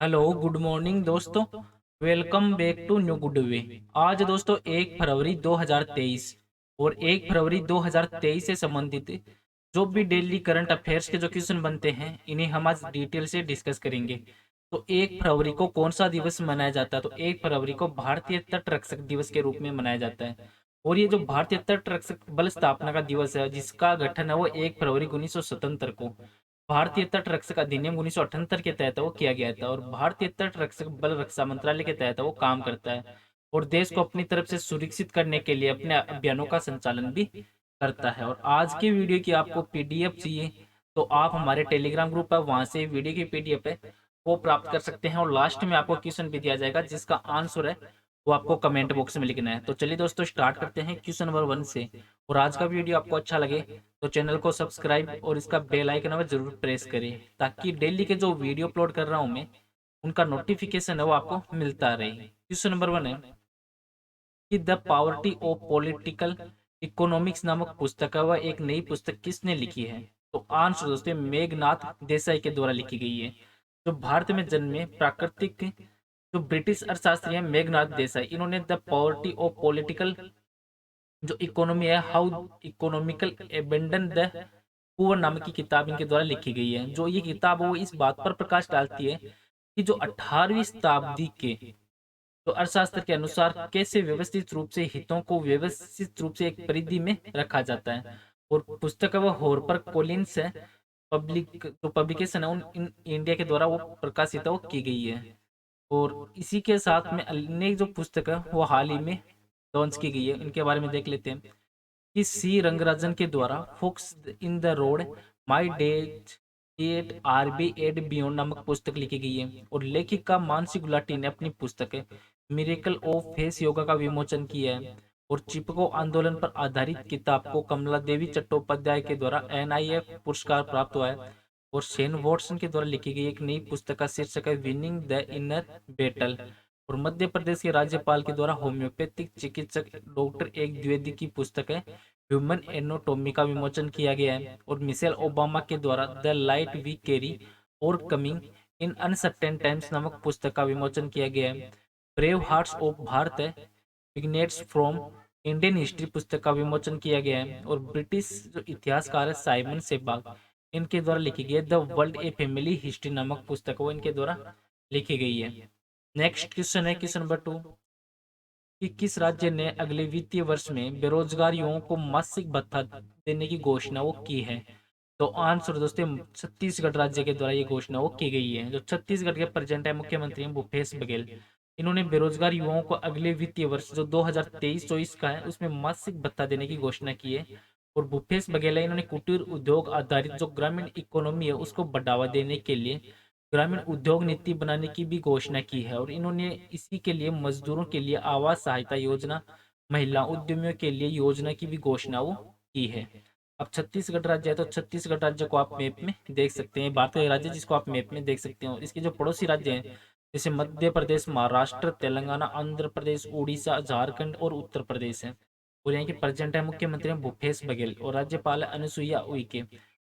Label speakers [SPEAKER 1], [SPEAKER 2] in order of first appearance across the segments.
[SPEAKER 1] Hello good morning दोस्तों। Welcome back to new good way. आज दोस्तों 1 फरवरी 2023 और 1 फरवरी 2023 से संबंधित जो भी डेली करंट अफेयर्स के जो क्वेश्चन बनते हैं इन्हें हम आज डिटेल से डिस्कस करेंगे। तो 1 फरवरी को कौन सा दिवस मनाया जाता है? तो 1 फरवरी को भारतीय तट रक्षक दिवस के रूप में मनाया जाता है। और ये जो भारतीय तट रक्षक बल स्थापना का दिवस है जिसका गठन है वो 1 फरवरी 1977 को भारतीय तट रक्षक अधिनियम 1978 के तहत वो किया गया था। और भारतीय तट रक्षक बल रक्षा मंत्रालय के तहत वो काम करता है और देश को अपनी तरफ से सुरक्षित करने के लिए अपने अभियानों का संचालन भी करता है। और आज की वीडियो की आपको पीडीएफ चाहिए तो आप हमारे टेलीग्राम ग्रुप है वहां से वीडियो की पीडीएफ है वो प्राप्त कर सकते हैं। और लास्ट में आपको क्वेश्चन भी दिया जाएगा जिसका आंसर है वो आपको कमेंट बॉक्स में लिखना है। तो चलिए दोस्तों स्टार्ट करते हैं क्वेश्चन नंबर 1 से। और आज का वीडियो आपको अच्छा लगे तो चैनल को सब्सक्राइब और इसका बेल आइकन है जरूर प्रेस करें ताकि डेली के जो वीडियो अपलोड कर रहा हूं मैं उनका नोटिफिकेशन है वो आपको मिलता रहे। क्वेश्चन नंबर 1 है कि the poverty of political economics नामक पुस्तक है वह एक नई पुस्तक किसने लिखी है? तो आंसर दोस्तों मेघनाथ देसाई के द्वारा लिखी गई है। जो भारत में जन्मे प्राकृतिक जो ब्रिटिश अर्थशास्त्री हैं मेघनाथ देसाई, इन्होंने द पॉवर्टी ऑफ पॉलिटिकल जो इकोनॉमी है how economical abandon the poor नाम की किताब इनके द्वारा लिखी गई है। जो ये किताब वो इस बात पर प्रकाश डालती है कि जो 18वीं शताब्दी के तो अर्थशास्त्र के अनुसार कैसे व्यवस्थित रूप से हितों को व्यवस्थित रूप से एक परिधि में रखा जाता है। और पुस्तक है वो हॉर्पर कोलिन्स है पब्लिक जो पब्लिकेशन है उन इन इंडिया के द्वारा वो प्रकाशित है वो की गई है। और इसी के साथ में अन्य जो पुस्तक है वो हाल ही में लॉन्च की गई है, इनके बारे में देख लेते हैं। कि सी रंगराजन के द्वारा forks in the road my date at R B at beyond नामक पुस्तक लिखी गई है। और लेखिका मानसी गुलाटी ने अपनी पुस्तक है मिरेकल ऑफ फेस योगा का विमोचन किया है। और चिपको आंदोलन पर आधारित किताब को कमला देवी चट्टोपाध्याय के द्वारा एनआईएफ पुरस्कार प्राप्त हुआ है। और शेन वॉटसन के द्वारा लिखी गई एक नई पुस्तक का शीर्षक है विनिंग द इनर बैटल। और मध्य प्रदेश के राज्यपाल के द्वारा होम्योपैथिक चिकित्सक डॉक्टर एक द्विवेदी की पुस्तक है ह्यूमन एनाटॉमी का विमोचन किया गया है। और मिशेल ओबामा के द्वारा द लाइट वी कैरी और कमिंग इन अनसर्टेन टाइम्स नामक पुस्तक का विमोचन किया गया है। ब्रेव हार्ट्स ऑफ भारत है विग्नेट्स फ्रॉम इंडियन हिस्ट्री पुस्तक का विमोचन किया गया है। और ब्रिटिश जो इतिहासकार है साइमन सेबाग इनके द्वारा लिखी गई है the world a family history नामक पुस्तक वो इनके द्वारा लिखी गई है। नेक्स्ट क्वेश्चन है क्वेश्चन नंबर 2 कि किस राज्य ने अगले वित्तीय वर्ष में बेरोजगार युवाओं को मासिक भत्ता देने की घोषणा वो की है? तो आंसर दोस्तों छत्तीसगढ़ राज्य के द्वारा ये घोषणा वो की गई है। जो छत्तीसगढ़ के प्रेजेंट है मुख्यमंत्री हैं भूपेश बघेल, इन्होंने बेरोजगार युवाओं को अगले वित्तीय वर्ष जो 2023-24 का है उसमें मासिक भत्ता देने की घोषणा की है। और भूपेश बघेल है इन्होंने कुटीर उद्योग आधारित जो ग्रामीण इकोनॉमी है उसको बढ़ावा देने के लिए ग्रामीण उद्योग नीति बनाने की भी घोषणा की है। और इन्होंने इसी के लिए मजदूरों के लिए आवास सहायता योजना महिला उद्यमियों के लिए योजना की भी घोषणा वो की है। अब छत्तीसगढ़ राज्य है तो छत्तीसगढ़ राज्य को आप मैप में देख सकते हैं, भारतीय राज्य जिसको आप मैप में देख सकते हो। इसके जो पड़ोसी राज्य हैं जैसे मध्य प्रदेश महाराष्ट्र तेलंगाना आंध्र प्रदेश उड़ीसा झारखंड और उत्तर प्रदेश है। और यहाँ के प्रेजेंट है मुख्यमंत्री हैं भूपेश बघेल और राज्यपाल है अनुसुईया उइके।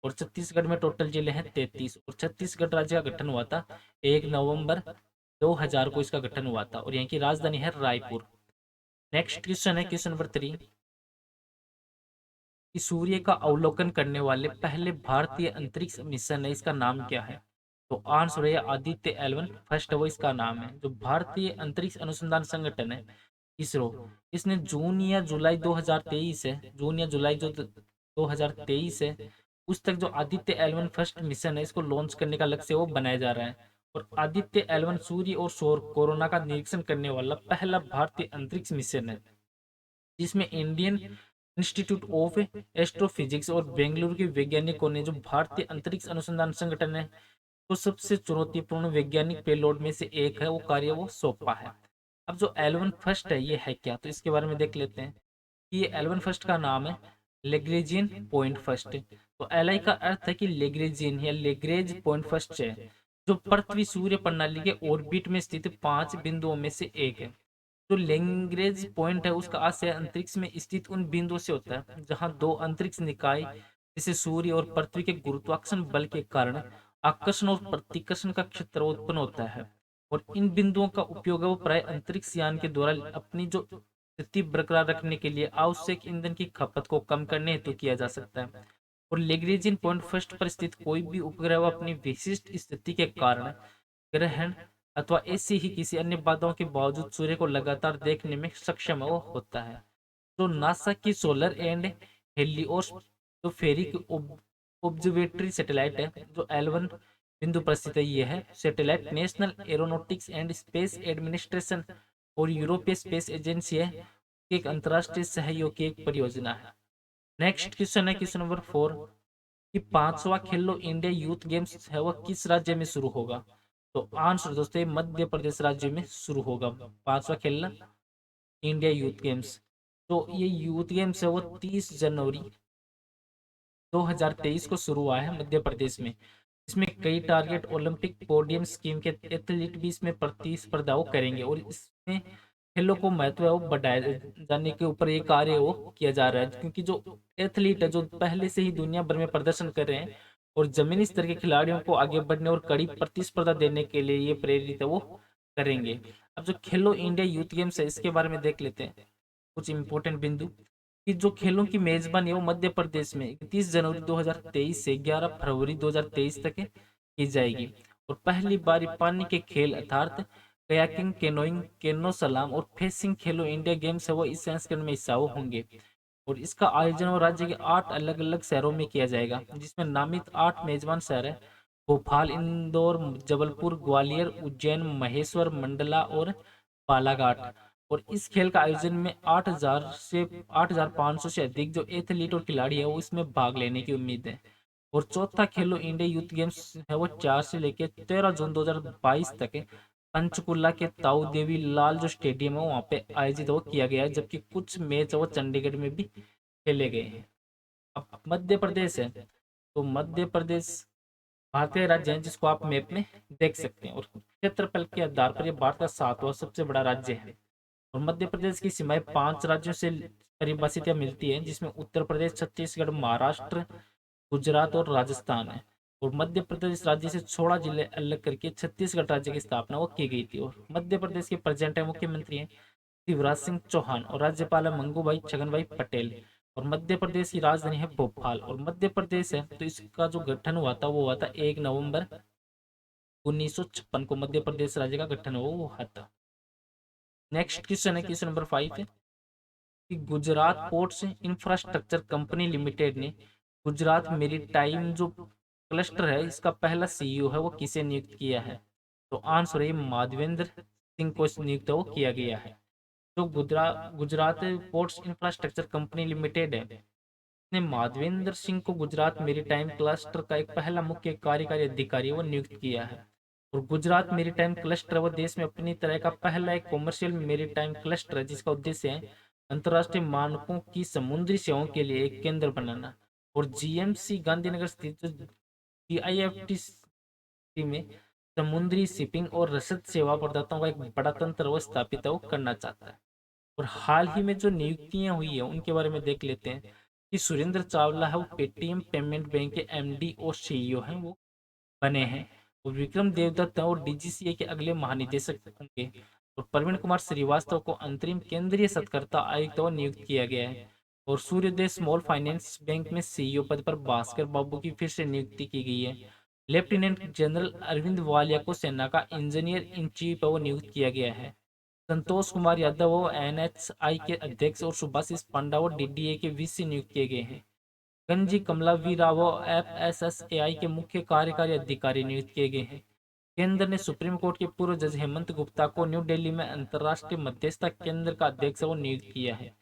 [SPEAKER 1] और छत्तीसगढ़ में टोटल जिले हैं 33। और छत्तीसगढ़ राज्य का गठन हुआ था 1 नवंबर 2000 को इसका गठन हुआ था। और यहाँ की राजधानी है रायपुर। नेक्स्ट क्वेश्चन है क्वेश्चन नंबर 3 कि सूर्य का अवलोकन करने वाले पहले भारतीय अंतरिक्ष मिशन है इसका नाम क्या है? तो आंसर है आदित्य एल 1 फर्स्ट वो इसका नाम है। जो भारतीय अंतरिक्ष अनुसंधान संगठन है इसरो, इसने जून या जुलाई 2023 है, जून या जुलाई जो 2023 है उस तक जो आदित्य एल 1 फर्स्ट मिशन है इसको लॉन्च करने का लक्ष्य वो बनाया जा रहा है। और आदित्य एल 1 सूर्य और सौर कोरोना का निरीक्षण करने वाला पहला भारतीय अंतरिक्ष मिशन है जिसमें इंडियन इंस्टीट्यूट ऑफ एस्ट्रोफिजिक्स और बेंगलुरु के वैज्ञानिकों ने जो भारतीय अंतरिक्ष अनुसंधान संगठन है तो सबसे चुनौतीपूर्ण वैज्ञानिक पेलोड में से एक है वो कार्य वो सौंपा है। अब जो एल 1 फर्स्ट है ये है क्या, तो इसके बारे में देख लेते हैं कि ये एल 1 फर्स्ट का नाम है लेग्रेजियन पॉइंट फर्स्ट। तो एल आई का अर्थ है कि लेग्रेजियन या लेग्रेज पॉइंट फर्स्ट है जो पृथ्वी सूर्य प्रणाली के ऑर्बिट में स्थित 5 बिंदुओं में से एक है। जो लैग्रेंज पॉइंट है उसका आशय अंतरिक्ष में स्थित उन बिंदुओं से होता है जहां दो अंतरिक्ष निकाय जैसे सूर्य और पृथ्वी के गुरुत्वाकर्षण बल के कारण आकर्षण और प्रतिकर्षण का क्षेत्र उत्पन्न होता है। और इन बिंदुओं का उपयोग है वो प्राय अंतरिक्ष यान के द्वारा अपनी जो स्थिति बरकरार रखने के लिए आवश्यक ईंधन की खपत को कम करने हेतु किया जा सकता है। और लेग्रेजियन पॉइंट फर्स्ट पर स्थित कोई भी उपग्रह वो अपनी विशिष्ट स्थिति के कारण ग्रहण अथवा ऐसी ही किसी अन्य बाधाओं के बावजूद सूर्य को लगातार देखने में सक्षम वो होता है। तो नासा की सोलर एंड हेलियोस जो फेरिक ऑब्जर्वेटरी सैटेलाइट है जो L1 बिंदु पर स्थित है, ये है satellite national aeronautics and space administration और यूरोपीय स्पेस एजेंसी है, एक अंतर्राष्ट्रीय सहयोग की एक परियोजना है। नेक्स्ट क्वेश्चन है क्वेश्चन नंबर 4 कि पांचवा खेलो इंडिया यूथ गेम्स है वह किस राज्य में शुरू होगा। तो आंसर दोस्तों मध्य प्रदेश राज्य में शुरू होगा पांचवा खेल इंडिया यूथ गेम्स। तो ये यूथ गेम्स है वो 30 जनवरी 2023 को शुरू हुआ है मध्य प्रदेश में। इसमें कई टारगेट ओलंपिक पोडियम स्कीम के एथलीट भी इसमें प्रतिस्पर्धाओं करेंगे और इसमें खेलों को महत्व है वो बढ़ाए जाने के ऊपर ये कार्य वो किया जा रहा है, क्योंकि जो एथलीट है जो पहले से ही दुनिया भर में प्रदर्शन कर रहे हैं और जमीनी स्तर के खिलाड़ियों को आगे बढ़ने और कड़ी प्रतिस्पर्धा देने के लिए ये प्रेरित है वो करेंगे। अब जो खेलो इंडिया यूथ गेम्स है इसके बारे में देख लेते हैं कुछ इंपॉर्टेंट बिंदु कि जो खेलों की मेजबानी है वो मध्य प्रदेश में 31 जनवरी 2023 से 11 फरवरी 2023 तक की जाएगी। और पहली बार पानी के खेल अर्थात कयाकिंग, कैनोइंग, कैनो सलाम और फेसिंग खेलो इंडिया गेम्स है वो इस संस्करण में हिस्सा होंगे। और इसका आयोजन वो राज्य के 8 अलग अलग शहरों में किया जाएगा, जिसमें नामित 8 मेजबान शहर है भोपाल, इंदौर, जबलपुर, ग्वालियर, उज्जैन, महेश्वर, मंडला और बालाघाट। और इस खेल का आयोजन में 8,000 से 8,500 से अधिक जो एथलीट और खिलाड़ी है वो इसमें भाग लेने की उम्मीद है। और चौथा खेलो इंडिया यूथ गेम्स है वो 4 से लेकर 13 जून 2022 तक पंचकुला के ताऊ देवी लाल जो स्टेडियम है वहाँ पे आयोजित वो किया गया है, जबकि कुछ मैच वो चंडीगढ़ में भी खेले गए हैं। अब मध्य प्रदेश है, तो मध्य प्रदेश भारतीय राज्य है जिसको आप मैप में देख सकते हैं और क्षेत्रफल के आधार पर यह भारत का 7वां सबसे बड़ा राज्य है। और मध्य प्रदेश की सीमाएं 5 राज्यों से परिभाषित या मिलती है, जिसमें उत्तर प्रदेश, छत्तीसगढ़, महाराष्ट्र, गुजरात और राजस्थान है। और मध्य प्रदेश राज्य से 16 जिले अलग करके छत्तीसगढ़ राज्य की स्थापना वो की गई थी। और मध्य प्रदेश के प्रेजेंट है मुख्यमंत्री हैं शिवराज सिंह चौहान और राज्यपाल है मंगूभाई छगनभाई पटेल। और मध्य प्रदेश की राजधानी है भोपाल। और मध्य प्रदेश है तो इसका जो गठन हुआ था वो हुआ था 1 नवंबर 1956 को मध्य प्रदेश राज्य का गठन हुआ था। नेक्स्ट क्वेश्चन है क्वेश्चन नंबर 5 है कि Gujarat ports infrastructure company limited ने गुजरात मेरीटाइम जो क्लस्टर है इसका पहला सीईओ है वो किसे नियुक्त किया है। तो आंसर है माधवेंद्र सिंह को नियुक्त वो किया गया है। जो Gujarat ports infrastructure company limited है ने माधवेंद्र सिंह को गुजरात मेरीटाइम क्लस्टर का एक पहला मुख्य कार्यकारी अधिकारी वो नियुक्त किया है। और गुजरात मेरीटाइम क्लस्टर वो देश में अपनी तरह का पहला एक कॉमर्शियल मेरीटाइम क्लस्टर है जिसका उद्देश्य है अंतर्राष्ट्रीय मानकों की समुद्री सेवाओं के लिए एक केंद्र बनाना। और जीएमसी गांधीनगर स्थित जो जीआईएफटीसी में समुद्री शिपिंग और रसद सेवा प्रदाताओं का एक बड़ा तंत्र वो स्थापित वो करना चाहता है। और हाल ही में जो नियुक्तियां हुई है उनके बारे में देख लेते हैं कि सुरेंद्र चावला है वो पेटीएम पेमेंट बैंक के एमडी और सीईओ हैं वो बने हैं। और विक्रम देवदत्त और डीजीसीए के अगले महानिदेशक होंगे। और प्रवीण कुमार श्रीवास्तव को अंतरिम केंद्रीय सत्कर्ता आयुक्त नियुक्त किया गया है। और सूर्योदय स्मॉल फाइनेंस बैंक में सीईओ पद पर भास्कर बाबू की फिर से नियुक्ति की गई है। लेफ्टिनेंट जनरल अरविंद वालिया को सेना का इंजीनियर इन चीफ नियुक्त किया गया है। संतोष कुमार यादव वो एनएचआई के अध्यक्ष और सुभाषिष पांडा वो डीडीए के वीसी नियुक्त किए गए हैं। गंजी कमला वीरा वो एफएसएसएआई के मुख्य कार्यकारी अधिकारी नियुक्त किए गए हैं। केंद्र ने सुप्रीम कोर्ट के पूर्व जज हेमंत गुप्ता को न्यू दिल्ली में अंतर्राष्ट्रीय मध्यस्थता केंद्र का अध्यक्ष वो नियुक्त किया है।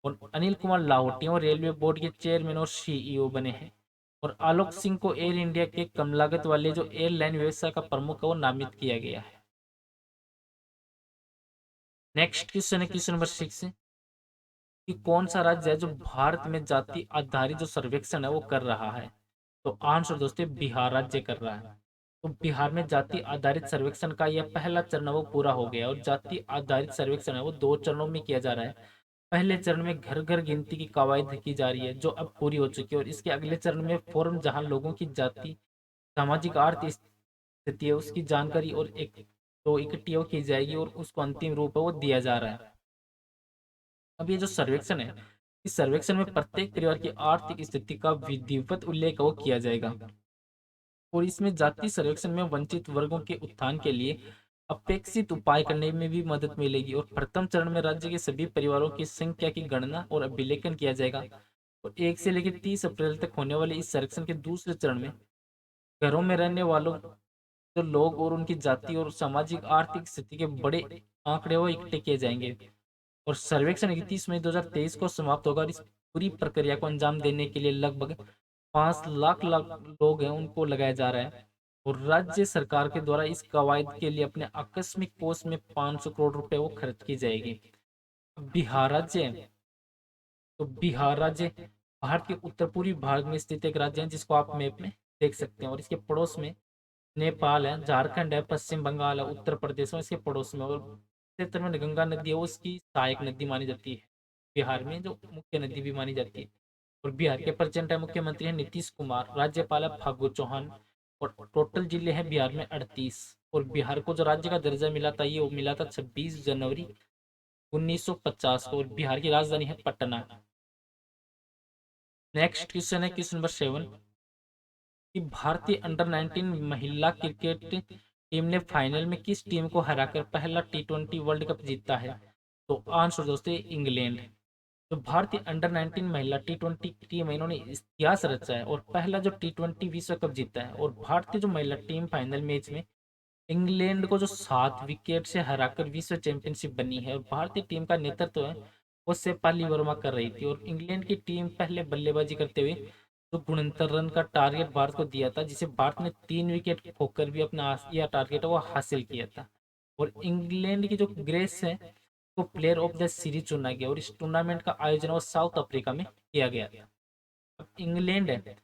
[SPEAKER 1] और अनिल कुमार लाहौटी रेलवे बोर्ड के चेयरमैन और सीईओ बने हैं। और आलोक सिंह को एयर इंडिया के कम लागत वाले जो एयरलाइन व्यवसाय का प्रमुख वो नामित किया गया है। नेक्स्ट क्वेश्चन है क्वेश्चन नंबर 6 कि कौन सा राज्य है जो भारत में जाति आधारित जो सर्वेक्षण है वो कर रहा है। तो आंसर दोस्तों बिहार राज्य कर रहा है। तो बिहार में जाति आधारित सर्वेक्षण का यह पहला चरण वो पूरा हो गया और जाति आधारित सर्वेक्षण है वो 2 चरणों में किया जा रहा है। पहले चरण में घर घर गिनती की कवायद की जा रही है जो अब पूरी हो चुकी है। और इसके अगले चरण में फॉर्म जहां लोगों की जाति, सामाजिक आर्थिक स्थिति है उसकी जानकारी और एक तो इकट्ठी वो की जाएगी और उसको अंतिम रूप है वो दिया जा रहा है। अब ये जो सर्वेक्षण है, इस सर्वेक्षण में प्रत्येक परिवार की आर्थिक स्थिति का विधिवत उल्लेख वो किया जाएगा और इसमें जाति सर्वेक्षण में वंचित वर्गों के उत्थान के लिए अपेक्षित उपाय करने में भी मदद मिलेगी और प्रथम चरण में राज्य के सभी परिवारों की संख्या की गणना और अभिलेखन किया जाएगा और 1 से लेकर 30 अप्रैल तक होने वाले इस सर्वेक्षण के दूसरे चरण में घरों में रहने वालों जो लोग और उनकी जाति और सामाजिक आर्थिक स्थिति के बड़े आंकड़े वो इकट्ठे किए जाएंगे और सर्वेक्षण 31 मई 2023 को समाप्त होगा और इस पूरी प्रक्रिया को अंजाम देने के लिए लगभग 5 लाख लोग हैं उनको लगाया जा रहा है और राज्य सरकार के द्वारा इस कवायद के लिए अपने आकस्मिक कोष में 500 करोड़ रुपए वो खर्च की जाएगी। बिहार राज्य है, तो बिहार राज्य भारत के उत्तर पूर्वी भाग में स्थित एक राज्य है जिसको आप मैप में देख सकते हैं और इसके पड़ोस में नेपाल है, झारखंड है, पश्चिम बंगाल है, उत्तर प्रदेश है इसके पड़ोस में और क्षेत्र में गंगा नदी है वो उसकी सहायक नदी मानी जाती है। बिहार में जो मुख्य नदी भी मानी जाती है और बिहार के प्रेजेंट है मुख्यमंत्री है नीतीश कुमार, राज्यपाल है फागू चौहान और टोटल जिले हैं बिहार में 38 और बिहार को जो राज्य का दर्जा मिला था ये वो मिला था 26 जनवरी 1950 को और बिहार की राजधानी है पटना। नेक्स्ट क्वेश्चन है क्वेश्चन नंबर 7 कि भारतीय अंडर 19 महिला क्रिकेट टीम ने फाइनल में किस टीम को हराकर पहला T20 वर्ल्ड कप जीता है। तो आंसर दोस्तों इंग्लैंड। तो भारतीय अंडर 19 महिला T20 टीम है इन्होंने इतिहास रचा है और पहला जो T20 विश्व कप जीता है और भारतीय जो महिला टीम फाइनल मैच में इंग्लैंड को जो 7 विकेट से हराकर विश्व चैंपियनशिप बनी है और भारतीय टीम का नेतृत्व है वो शेफाली वर्मा कर रही थी और इंग्लैंड की टीम पहले बल्लेबाजी करते हुए जो 69 रन का टारगेट भारत को दिया था जिसे भारत ने 3 विकेट खोकर भी अपना यह टारगेट वो हासिल किया था और इंग्लैंड की जो ग्रेस है को प्लेयर ऑफ द सीरीज चुना गया और इस टूर्नामेंट का आयोजन वो साउथ अफ्रीका में किया गया था। अब इंग्लैंड है,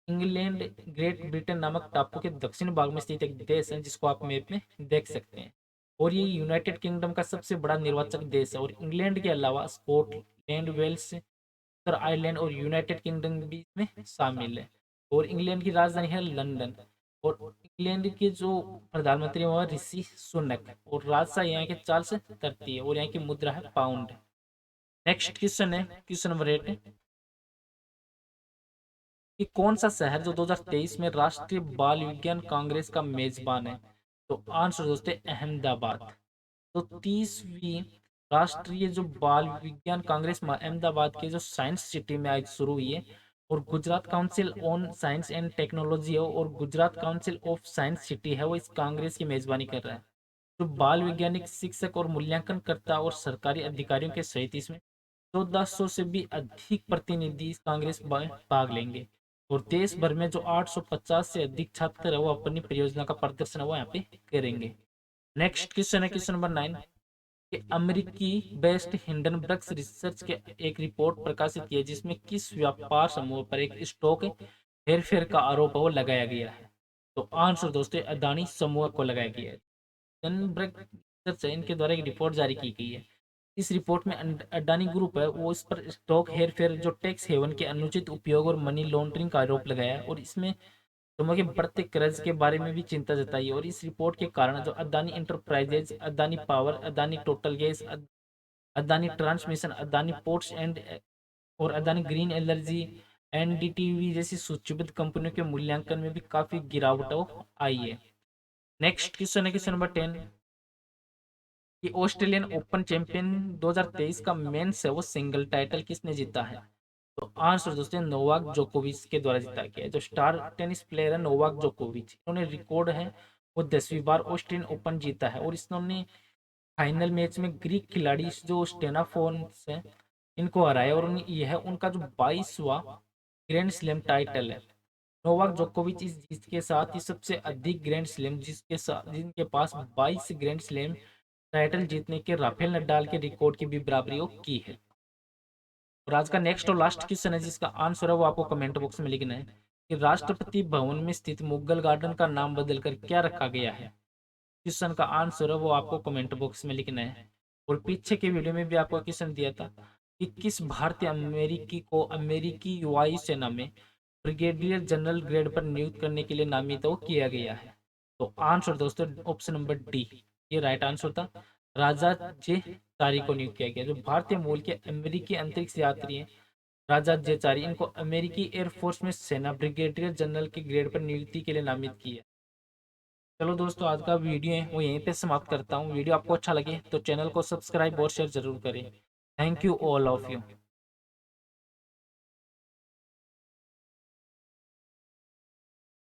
[SPEAKER 1] इंग्लैंड ग्रेट ब्रिटेन नामक टापू के दक्षिण भाग में स्थित एक देश है जिसको आप मैप में देख सकते हैं और ये यूनाइटेड किंगडम का सबसे बड़ा निर्वाचक देश है और इंग्लैंड के अलावा स्कॉटलैंड, वेल्स, आयरलैंड और यूनाइटेड किंगडम भी इसमें शामिल है और इंग्लैंड की राजधानी है लंदन और इंग्लैंड के जो प्रधानमंत्री है वह ऋषि सुनक और राजशाह यहाँ के चार्ल्स धरती है और यहाँ की मुद्रा है पाउंड। नेक्स्ट क्वेश्चन है क्वेश्चन नंबर 8 कि कौन सा शहर जो 2023 में राष्ट्रीय बाल विज्ञान कांग्रेस का मेजबान है। तो आंसर दोस्तों अहमदाबाद। तो 30वीं राष्ट्रीय जो बाल विज्ञान कांग्रेस अहमदाबाद के जो साइंस सिटी में आज शुरू हुई है और Gujarat council on science and technology है और Gujarat council of science city है वो इस कांग्रेस की मेजबानी कर रहा है। जो बाल वैज्ञानिक, शिक्षक और मूल्यांकनकर्ता और सरकारी अधिकारियों के सहित इसमें 1400 से भी अधिक प्रतिनिधि इस कांग्रेस में भाग लेंगे और देश भर में जो 850 से अधिक छात्र है वो अपनी परियोजना का प्रदर्शन है वो यहाँ पे करेंगे। नेक्स्ट क्वेश्चन है क्वेश्चन नंबर 9 कि अमेरिकी बेस्ड हिंडनबर्ग रिसर्च के एक रिपोर्ट प्रकाशित की है जिसमें किस व्यापार समूह पर एक स्टॉक हेरफेर का आरोप वो लगाया गया है। तो आंसर दोस्तों अदानी समूह को लगाया गया है। हिंडनबर्ग रिसर्च है इनके द्वारा एक रिपोर्ट जारी की गई है। इस रिपोर्ट में अडानी ग्रुप है वो इस पर स्टॉक हेरफेर जो टैक्स हेवन के अनुचित उपयोग और मनी लॉन्ड्रिंग का आरोप लगाया है और इसमें समूह के बढ़ते कर्ज के बारे में भी चिंता जताई है और इस रिपोर्ट के कारण जो Adani enterprises, Adani power, Adani total gas, Adani transmission, Adani ports and और अदानी ग्रीन एनर्जी, एनडीटीवी जैसी सूचीबद्ध कंपनियों के मूल्यांकन में भी काफी गिरावट आई है। नेक्स्ट क्वेश्चन है क्वेश्चन नंबर 10 कि ऑस्ट्रेलियन ओपन चैंपियन 2023 का मेंस है वो सिंगल टाइटल किसने जीता है। तो आंसर दोस्तों नोवाक जोकोविच के द्वारा जीता गया है। जो स्टार टेनिस प्लेयर है नोवाक जोकोविच इन्होंने रिकॉर्ड है वो 10वीं बार ऑस्ट्रेलियन ओपन जीता है और इसने फाइनल मैच में ग्रीक खिलाड़ी जो स्टेनाफोन्स है इनको हराया और यह उनका जो 22वां ग्रैंड स्लैम टाइटल है। नोवाक जोकोविच इस जीत के साथ ही सबसे अधिक ग्रैंड स्लैम जिसके साथ जिनके पास 22 ग्रैंड स्लैम टाइटल जीतने के राफेल नडाल के रिकॉर्ड की भी बराबरी की है। और आज का नेक्स्ट और लास्ट क्वेश्चन है जिसका आंसर है वो आपको कमेंट बॉक्स में लिखना है कि राष्ट्रपति भवन में स्थित मुगल गार्डन का नाम बदलकर क्या रखा गया है। क्वेश्चन का आंसर है वो आपको कमेंट बॉक्स में लिखना है। और पीछे के वीडियो में भी आपको क्वेश्चन दिया था कि किस भारतीय अमेरिकी को अमेरिकी वायुसेना में ब्रिगेडियर जनरल ग्रेड पर नियुक्त करने के लिए नामित किया गया है। तो आंसर दोस्तों ऑप्शन नंबर डी ये राइट आंसर था। राजा जे चारी को नियुक्त किया गया। जो भारतीय मूल के अमेरिकी अंतरिक्ष यात्री हैं राजा जे चारी, इनको अमेरिकी एयरफोर्स में सेना ब्रिगेडियर जनरल के ग्रेड पर नियुक्ति के लिए नामित किया। चलो दोस्तों, आज का वीडियो है वो यहीं पे समाप्त करता हूँ। वीडियो आपको अच्छा लगे तो चैनल को सब्सक्राइब और शेयर जरूर करें। Thank you all of you.